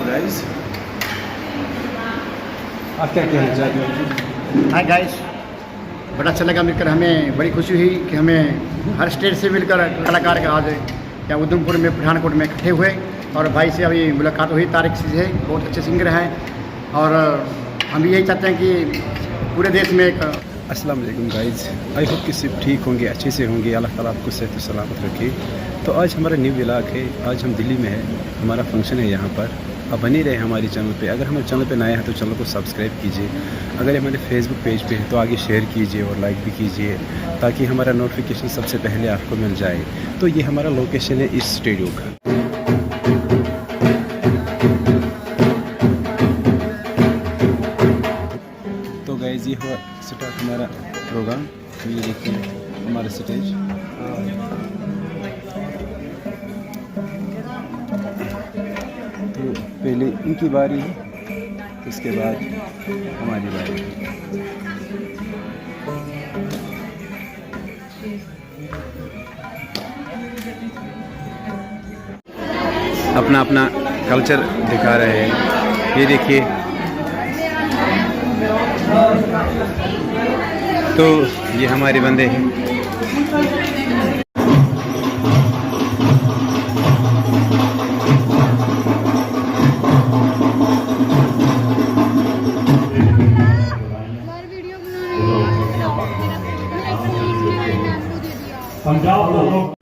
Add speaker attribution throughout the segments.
Speaker 1: Guys, आप क्या कहना चाहते हो?
Speaker 2: हाय गाइस, बड़ा अच्छा लगा मिलकर। हमें बड़ी खुशी हुई कि हमें हर स्टेट से मिलकर कलाकार का आज यहाँ उधमपुर में पठानकोट में इकट्ठे हुए और भाई से अभी मुलाकात हुई। तारिक से बहुत अच्छे सिंगर हैं और हम भी यही चाहते हैं कि पूरे देश में एक
Speaker 1: अस्सलाम वालेकुम गाइस, आई होप कि सब ठीक होंगे, अच्छे से होंगे। अल्लाह ताला आपको सेहत व सलामत रखे। तो आज हमारा न्यू व्लॉग है। आज हम दिल्ली में है, हमारा फंक्शन है यहाँ पर। अब बने रहे हमारे चैनल पे। अगर हमारे चैनल पे नया है तो चैनल को सब्सक्राइब कीजिए। अगर हमारे फेसबुक पेज पे है तो आगे शेयर कीजिए और लाइक भी कीजिए, ताकि हमारा नोटिफिकेशन सबसे पहले आपको मिल जाए। तो ये हमारा लोकेशन है इस स्टेडियम का। तो गाइस, ये हुआ स्टार्ट हमारा प्रोग्राम। तो ये देखिए हमारा स्टेज। तो पहले इनकी बारी है, उसके बाद हमारी बारी है। अपना अपना कल्चर दिखा रहे हैं। ये देखिए, तो ये हमारे बंदे हैं।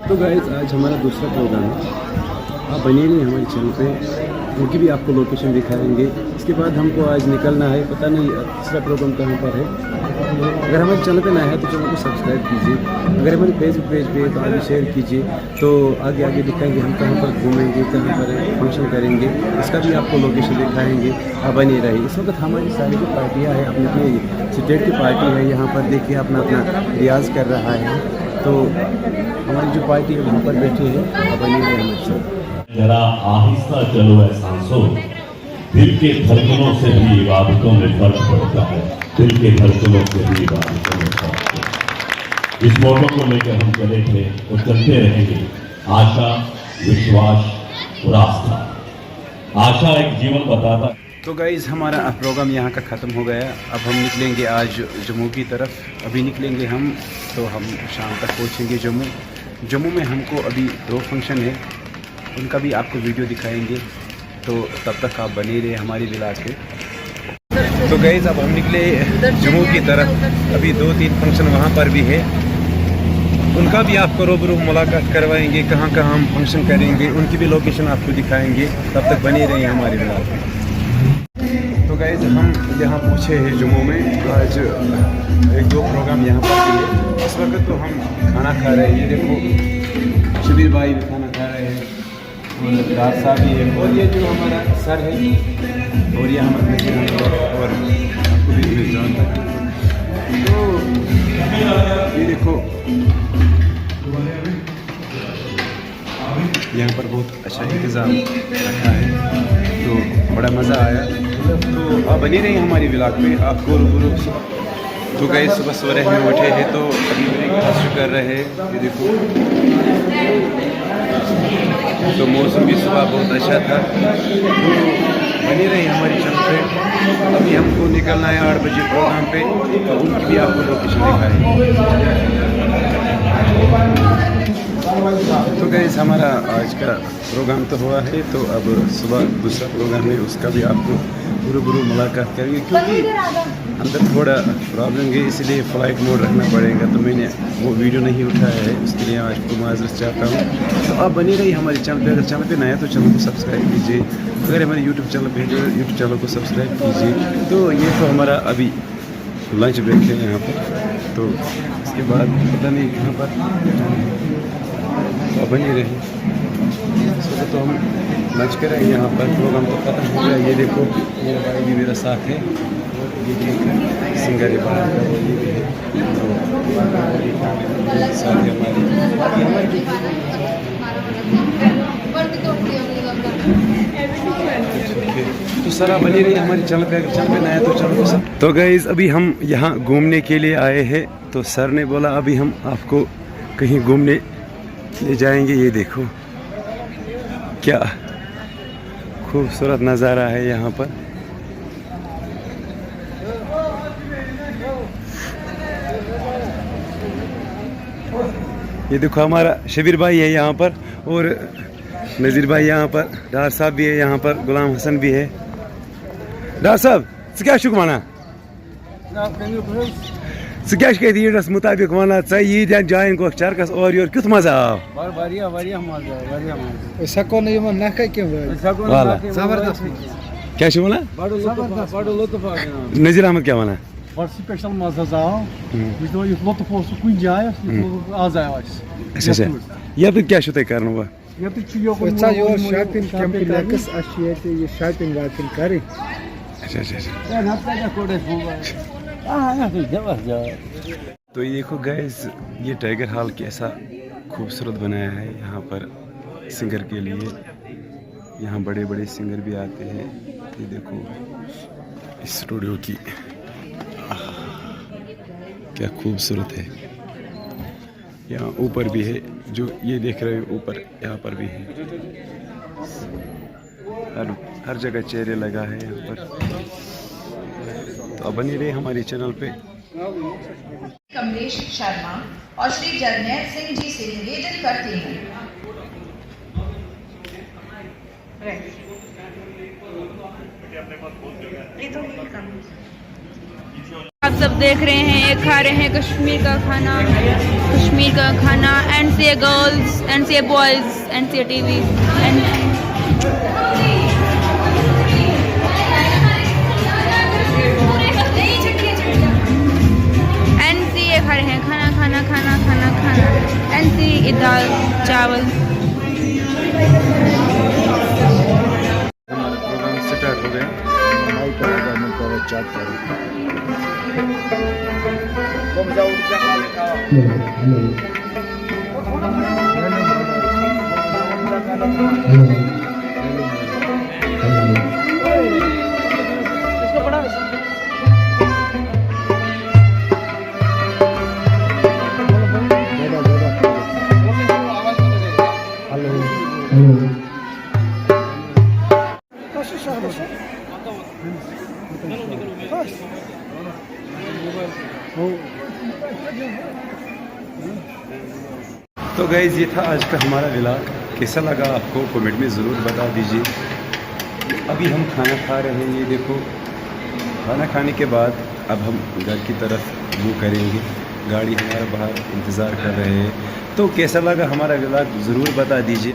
Speaker 1: तो गाइस, आज हमारा दूसरा प्रोग्राम है। आप बने रहिए हमारे चैनल पे, उनकी भी आपको लोकेशन दिखाएंगे। इसके बाद हमको आज निकलना है, पता नहीं तीसरा प्रोग्राम कहाँ पर है। अगर हमारे चैनल पे नया है तो चैनल को सब्सक्राइब कीजिए। अगर हमारे फेसबुक पेज पे है तो आगे शेयर कीजिए। तो आगे आगे दिखाएंगे हम कहाँ पर घूमेंगे, कहाँ पर फंक्शन करेंगे, इसका भी आपको लोकेशन दिखाएंगे। आप बने रहिए। इस वक्त हमारी सारी जो पार्टियाँ हैं, अपनी अपनी स्टेट की पार्टी है, यहाँ पर देखिए अपना अपना रियाज कर रहा है। तो हमारी जो पार्टी है वहाँ पर बैठे हैं। अब बने रहिए हमारे साथ।
Speaker 3: जरा आहिस्ता चलो ऐ सांसों, दिल के धड़कनों से भी इबादतों में फर्क पड़ता है। दिल के धड़कनों से भी इबादतों में फर्क पड़ता है। इस मोटो को लेकर हम चले थे और चलते रहेंगे। आशा, विश्वास और आस्था। आशा एक जीवन बताता।
Speaker 1: तो गाइज़, हमारा प्रोग्राम यहाँ का ख़त्म हो गया। अब हम निकलेंगे आज जम्मू की तरफ। अभी निकलेंगे हम, तो हम शाम तक पहुँचेंगे जम्मू। जम्मू में हमको अभी 2 फंक्शन है, उनका भी आपको वीडियो दिखाएंगे। तो तब तक आप बने रहे हमारी व्लॉग पे। तो गाइज़, अब हम निकले जम्मू की तरफ। अभी 2-3 फंक्शन वहाँ पर भी है, उनका भी आपको रूबरू मुलाकात करवाएंगे। कहाँ कहाँ हम फंक्शन करेंगे, उनकी भी लोकेशन आपको दिखाएंगे। तब तक बने रहे हमारी व्लॉग पे। तो गाइस, हम यहाँ पहुँचे हैं जम्मू में। आज 1-2 प्रोग्राम यहाँ पर भी है। इस वक्त तो हम खाना खा रहे हैं। ये देखो, शबीर भाई भी खाना खा रहे हैं और दार साहब भी है। और ये जो हमारा सर है, और ये हमारे और आपको भी जानता है। तो ये देखो, यहाँ पर बहुत अच्छा इंतज़ाम रखा है, तो बड़ा मज़ा आया। तो आप बनी रही हमारी व्लॉग पे, आपको रूबरू। तो गए सुबह सवेरे में उठे हैं, तो अभी ब्रेकफास्ट कर रहे हैं। ये देखो, तो मौसम भी सुबह बहुत अच्छा था। तो बनी रही हमारी चैनल पे। अभी हमको निकलना है 8 बजे प्रोग्राम पे, तो उनकी भी आपको लोकेशन दिखाएंगे। तो गाइस, हमारा आज का प्रोग्राम तो हुआ है। तो अब सुबह दूसरा प्रोग्राम है, उसका भी आपको रूबरू मुलाकात करेंगे। क्योंकि अंदर थोड़ा प्रॉब्लम है, इसलिए फ़्लाइट मोड रखना पड़ेगा। तो मैंने वो वीडियो नहीं उठाया है, उसके लिए आपको माजरत चाहता हूँ। तो आप बनी रही हमारे चैनल पे। अगर चैनल पे नया तो चैनल को सब्सक्राइब कीजिए। अगर हमारे यूट्यूब चैनल पे जो यूट्यूब चैनल को सब्सक्राइब कीजिए। तो ये तो हमारा अभी लंच ब्रेक है यहाँ पर। तो इसके बाद पता नहीं कहाँ पर बनी रही। तो हम लंच करें यहाँ पर। प्रोग्राम तो ख़त्म हो गया। ये देखो, मेरा भाई भी मेरा साथ है। ये भी सिंगर है बाहर का, वो ये भी है। तो साथ है हमारी। तो सर आप बनी रही हमारी चैनल पे। अगर चैनल पे नया तो चैनल को सब। तो गाइस, अभी हम यहाँ घूमने के लिए आए हैं। तो सर ने बोला अभी हम आपको कहीं घूमने ले जाएंगे। ये देखो क्या खूबसूरत नज़ारा है यहाँ पर। ये देखो हमारा शबीर भाई है यहाँ पर और नज़ीर भाई यहाँ पर, डार साहब भी है यहाँ पर, गुलाम हसन भी है। डार साहब क्या शुक्र माना क्या ईदस मुताबिक वना ईद जान गो चरकस और योर क्युथ मजा आव क्या नज़ीर अहमद क्या वना
Speaker 4: स्पेशल मजा आव लुत्फ कुछ जाए आज आयो
Speaker 1: ये तो क्या कर तो ये देखो गाइस, ये टाइगर हॉल कैसा खूबसूरत बनाया है यहाँ पर सिंगर के लिए। यहाँ बड़े बड़े सिंगर भी आते हैं। ये देखो इस स्टूडियो की क्या खूबसूरत है। यहाँ ऊपर भी है, जो ये देख रहे हो ऊपर, यहाँ पर भी है। हर जगह चेहरे लगा है यहाँ पर। तो अब बनी रहे हमारे चैनल पे।
Speaker 5: कमलेश शर्मा और श्री जरनैल सिंह जी से निवेदन करते हैं।
Speaker 6: आप सब देख रहे हैं, ये खा रहे हैं कश्मीर का खाना NCA girls, NCA boys, NCA TV NCA खा रहे हैं खाना NCA दाल चावल।
Speaker 1: हमारा प्रोग्राम स्टार्ट हो गया। तो गाइस, ये था आज का हमारा व्लॉग। कैसा लगा आपको कमेंट में ज़रूर बता दीजिए। अभी हम खाना खा रहे हैं। ये देखो, खाना खाने के बाद अब हम घर की तरफ मुँह करेंगे। गाड़ी हमारा बाहर इंतज़ार कर रहे हैं। तो कैसा लगा हमारा व्लॉग ज़रूर बता दीजिए।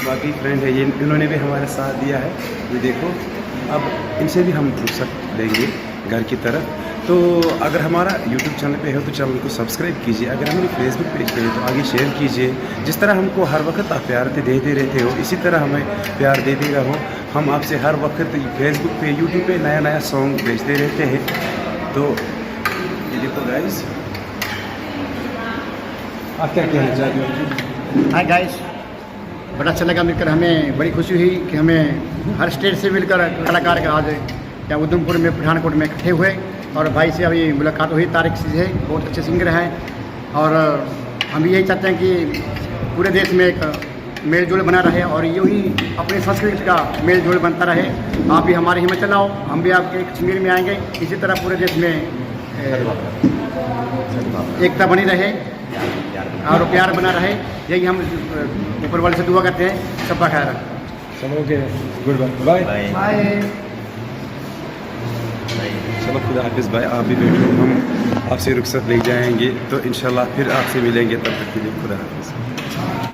Speaker 1: बाकी फ्रेंड है ये, इन्होंने भी हमारा साथ दिया है। ये देखो, अब इनसे भी हम फुर्सत लेंगे घर की तरफ। तो अगर हमारा YouTube चैनल पे हो तो चैनल को सब्सक्राइब कीजिए। अगर हमारे Facebook पेज पे है तो आगे शेयर कीजिए। जिस तरह हमको हर वक्त आप प्यार देते रहते हो, इसी तरह हमें प्यार देते रहो। हम आपसे हर वक्त Facebook पे, YouTube पे नया सॉन्ग भेजते रहते हैं। तो ये देखो गाइस, आप क्या कहना चाहते हो?
Speaker 2: हाय गाइस, बड़ा अच्छा लगा मिलकर। हमें बड़ी खुशी हुई कि हमें हर स्टेट से मिलकर कलाकार का आज यहाँ उधमपुर में, पठानकोट में इकट्ठे हुए और भाई से अभी मुलाकात हुई। तारिक से है, बहुत अच्छे सिंगर हैं और हम यही चाहते हैं कि पूरे देश में एक मेल जोल बना रहे और यूँ ही अपनी संस्कृति का मेल जोल बनता रहे। आप भी हमारी हिम्मत चलाओ, हम भी आपके कश्मीर में आएंगे। इसी तरह पूरे देश में एकता बनी रहे और प्यार बना रहे। यही हम ऊपर वाले से दुआ करते हैं। सबका ख्याल रखें।
Speaker 1: चलो ओके, गुड बाय बाय। चलो खुदा हाफिज़ भाई, आप भी बैठो, हम आपसे रुखसत ले जाएंगे। तो इंशाल्लाह फिर आपसे मिलेंगे। तब तक के लिए खुदा हाफिज़।